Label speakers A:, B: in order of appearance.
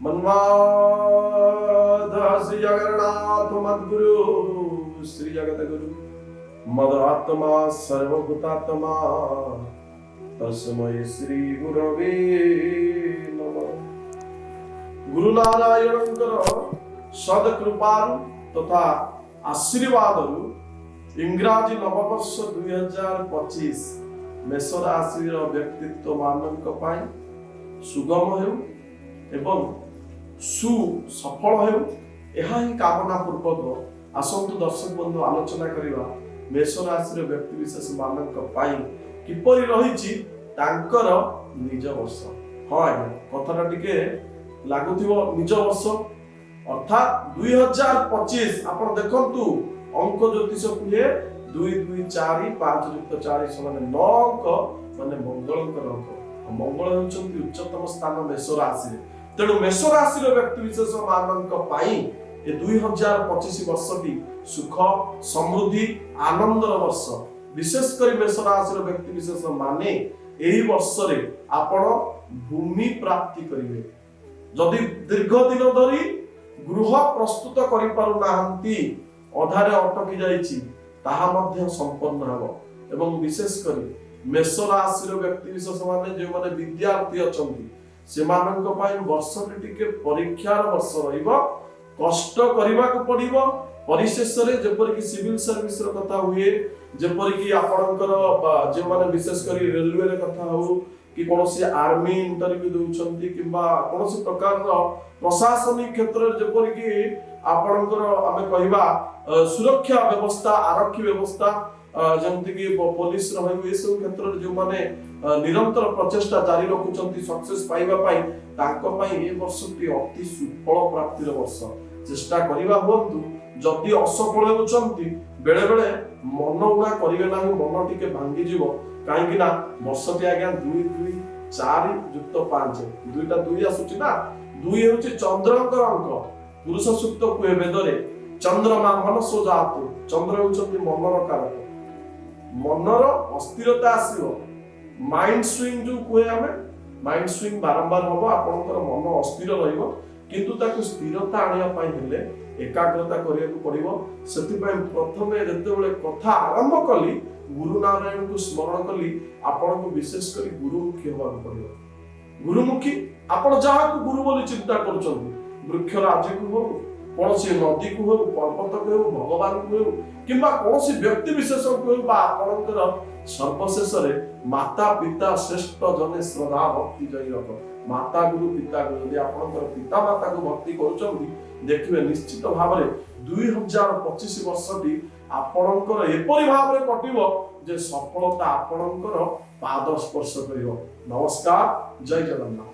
A: मन्वाध श्री जगन्नाथ मद्गुरु श्री जगत गुरु मदात्मा सर्वभूतात्मा तस्मै श्री गुरवे नमः। गुरु नारायणଙ୍କର सदकृपाରୁ तथा आशीर्वादରୁ इंग्राजी नववर्ष 2025 मेष राशिर व्यक्तित्व मानक पाई सुगम हेउ एवं सुसफल हेउ एहा ही कामना पूर्वक आसंतु दर्शक बंधु आलोचना करिवा मेष राशिर व्यक्ति विशेष मानक पाई किपरि रहिछि तांकर निज वर्ष। हां आज्ञा कथाटा टिके लागुथिबो निज वर्ष अर्थात 2025 आपण देखंतु अंक ज्योतिष कुहे 2 2 4 5 युक्त 4 समान 9 अंक माने मंगलंकर अंक। मंगल होचंती उच्चतम स्थान मेष राशि तेणु मेष राशि व्यक्ति विशेष मानक पाई ए 2025 वर्षटी सुख समृद्धि आनंदर वर्ष। विशेष कर मेष राशि व्यक्ति विशेष माने एही वर्ष रे आपण भूमि प्राप्ति करिवे। जदि दीर्घ दिन धरी गृह प्रस्तुत करि पारु नाहंती अधारे अटकी जाइछि ताहा मध्य संपन्न हबो। एवं विशेष करी मेष राशि व्यक्ति विशेष माने जे माने विद्यार्थी अछंती सेमानंक पाई वर्षटी टिके परीक्षार वर्ष रहिबो। कष्ट करिबा को पड़िबो। परिशेष रे जेपर कि सिविल सर्विस रो कथा हुए जेपर कि आपणकर जे माने विशेष करी रेलवे रे कथा हो कि कोनोसी आर्मी इंटरव्यू दउछंती किबा कोनोसी प्रकार रो प्रशासनिक क्षेत्र जेपर कि आपणकर आमे कहिबा सुरक्षा व्यवस्था आरक्षी व्यवस्था जमति कि पुलिस रहबो ए सब क्षेत्र जो माने निरंतर प्रचेष्टा जारी रखुचंती सक्सेस पाइबा पाई तांको पाई ए वर्षटी अति सुफल प्राप्तिर वर्ष। चेष्टा करिबा होंतु जदि असफल होचंती बेले बेले मन उड़ा करिवे नाही मन टिके भांगी जीवो काहे कि ना वर्षटी आज्ञा 2 2 4 युक्त 5 दुईटा 2 आसुची ना 2 हेउची चंद्रंकर अंक पुरुष सूक्त कुहे वेदरे चंद्रमा मनसो जातु चंद्र होचंती मनर कारक मनर अस्थिरता आसीबो माइंड स्विंग जो कुहे हमें माइंड स्विंग बारंबार होबो आपनकर मन अस्थिर रहिबो किंतु ताकु स्थिरता आनिया पाई हेले एकाग्रता करिया को पड़िबो। सेति पय प्रथमे जेतेबेले कथा आरंभ कली गुरु नारायण को स्मरण कली आपन को विशेष करी गुरुमुखी होबा पड़िबो। गुरुमुखी आपण जहा को गुरु बोली चिंता करछंती वृक्ष राज्य को हो कोनोसी नदी को हो पर्वत को हो भगवान को हो किंबा कोनोसी व्यक्ति विशेष को हो बा आपनकर सर्वशेष रे माता पिता श्रेष्ठ जने श्रद्धा भक्ति जई रख माता गुरु पिता गुरु यदि आपनकर पिता माता को भक्ति करूछंती देखिबे निश्चित भाव रे 2025 वर्षटी आपनकर एपरि भाव रे कटिबो जे सफलता आपनकर पाद स्पर्श करिवो। नमस्कार, जय जगन्नाथ।